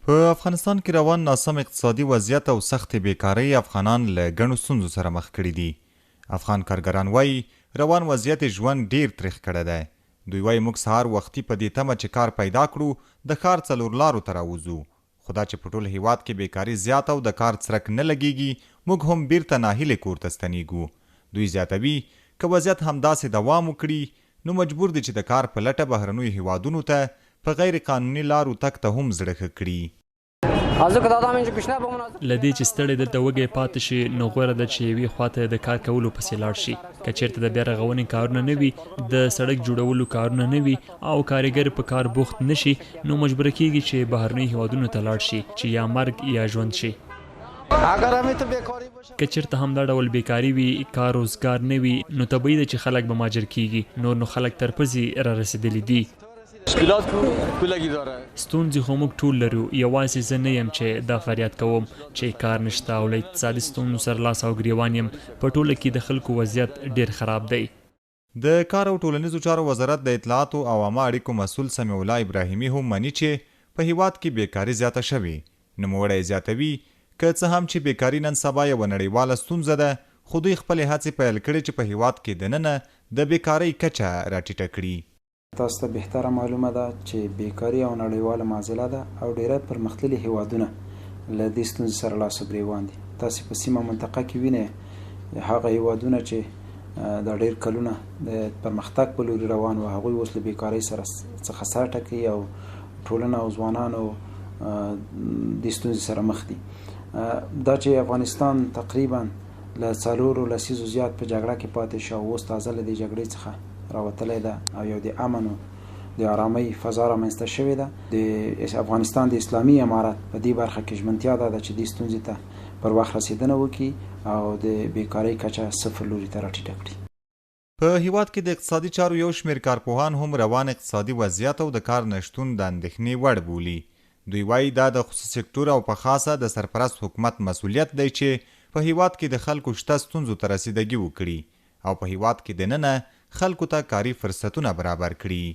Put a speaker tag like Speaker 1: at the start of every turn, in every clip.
Speaker 1: په افغانستان کې روان ناسم اقتصادي وضعیت او سخت بیکارۍ افغانان له ګڼو ستونزو سره مخ کړي دي. افغان کارګران وایي روان وضعیت ژوند ډیر تریخ کړی دی. دوی وایي موږ سهار وختي په دې تمه چې کار پیدا کړو د ښار څلور لارو ته راوځو، خو دا چې په ټول هیواد کې بیکاري زیاته او د کار څرک نه لګیږي، موږ هم بیرته ناهیلې کور ته ستنیږو. دوی زیاتوي که وضعیت همداسې دوام وکړي نو مجبور دي چې د کار په لټه بهرنیو هیوادونو ته په غیر قانوني لارو تک ته هم زړه ښه کړي.
Speaker 2: له دې چې ستړی دلته وږی پاتې شي نو غوره ده چې یوې خواته د کار کولو پسې لاړ شي. که چېرته د بیا رغونې کارونه نه وي، د سړک جوړولو کارونه نه وي او کارګر په کار بوخت نه شي، نو مجبوره کیږي چې بهرنیو هیوادونو ته لاړ شي چې یا مرګ یا ژوند شي. که چېرته همدا ډول بیکاري وي، کار روزګار نه وي، نو طبیعي ده چې خلک به مهاجر کیږي. نور نو خلک تر پزې را رسېدلي دي. ستونزې خو موږ ټول لرو، یوازې زه نه یم چې دا فریاد کوم چې کار نشته او له اقتصادي ستونزو سره لاس او ګریوان یم. په ټوله کې د خلکو وضعیت ډیر خراب دی.
Speaker 1: د کار او ټولنیزو چارو وزارت د اطلاعاتو او عامه اړیکو مسؤل سمیع الله ابراهیمي هم مني چې په هیواد کې بیکاري زیاته شوې. نوموړی زیاتوي که څه هم چې بیکاري نن سبا یوه نړیواله ستونزه ده، خو دوی خپلې هڅې پیل کړې چې په هیواد کې دننه د بیکارۍ کچه راټیټه کړي.
Speaker 3: تاسو ته بهتره معلومه ده چې بیکاري او نړیواله معضله ده او ډیری پرمختللي هیوادونه له دې ستونزې سره لاس و ګریوان دي. تاسو په سیمه منطقه کې وینئ هغه هیوادونه چې د ډیر کلونه د پرمختګ په لوري روان وو، هغوی اوس له بیکارۍ سره څخه سر ټکوي او ټولنه او ځوانانو دې ستونزې سره مخ دي. دا چې افغانستان تقریبا له 4 لسیزو زیات په جګړه کې پاتې شو، اوس تازه له دې جګړې څخه راوتلی ده او یو د امن او د آرامۍ فضا رامنځته شوې ده. د افغانستان د اسلامي امارت په دې برخه کې ژمنتیا ده چې دې ستونزې ته پر وخت رسېدنه وکړي او د بیکارۍ کچه 0 لوري ته راټیټه کړي.
Speaker 1: په هیواد کې د اقتصادي چارو یو شمېر کارپوهان هم روان اقتصادي وضعیت او د کار نشتون د اندېښنې وړ بولي. دوی وایي دا د خصوصي سکتور او په خاصه د سرپرست حکومت مسؤلیت دی چې په هیواد کې د خلکو شته ستونزو ته رسیدګي وکړي او په هیواد کې دننه خلکو ته کاري فرصتونه برابر کړي.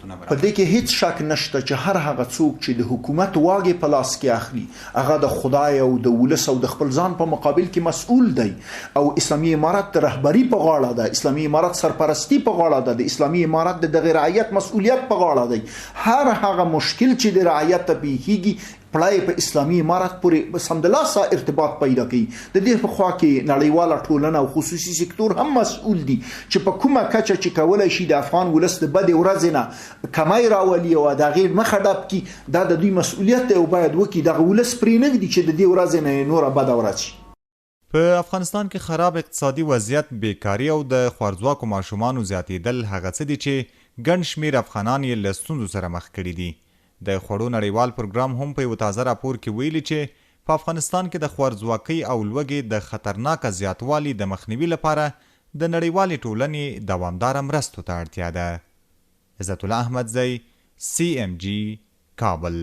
Speaker 4: په دې کې هیڅ شک نشته چې هر هغه څوک چې د حکومت واګې په لاس کې اخلي هغه د خدای او د ولس او د خپل ځان په مقابل کې مسؤل دی او اسلامي امارت رهبری په غاړه ده، اسلامي امارت سرپرستی په غاړه ده، د اسلامي امارت د رعایت مسؤلیت په غاړه دی. هر هغه مشکل چې د رعایت ته پیښیږي پړای په اسلامي امارت پورې سمدلاسه ارتباط پیدا کوي. د دې په خوا کې نړیواله ټولنه او خصوصي سکتور هم مسؤل دي چې په کومه کچه چې کولای شي د افغان ولس د بدې ورځې نه کمای راولي او د غیر مخه ډب کی، دا د دوی مسؤلیت دی او باید وکړي. دغه ولس پرې نه ږدي چې د دې ورځې نه نوره بده ورځ شي.
Speaker 1: په افغانستان کې خراب اقتصادي وضعیت، بیکاري او د خوارځواکو ماشومانو زیاتېدل هغه څه دي چې ګڼ شمېر افغانان یې له ستونزو سره مخ کړي دي. د خوړو نړیوال پروګرام هم په یو تازه راپور کې ویلي چې په افغانستان کې د خوارځواکۍ او لوږې د خطرناکه زیاتوالي د مخنیوي لپاره د نړیوالې ټولنې دوامداره مرستو ته اړتیا ده. عزت الله احمدزی، CMG، کابل.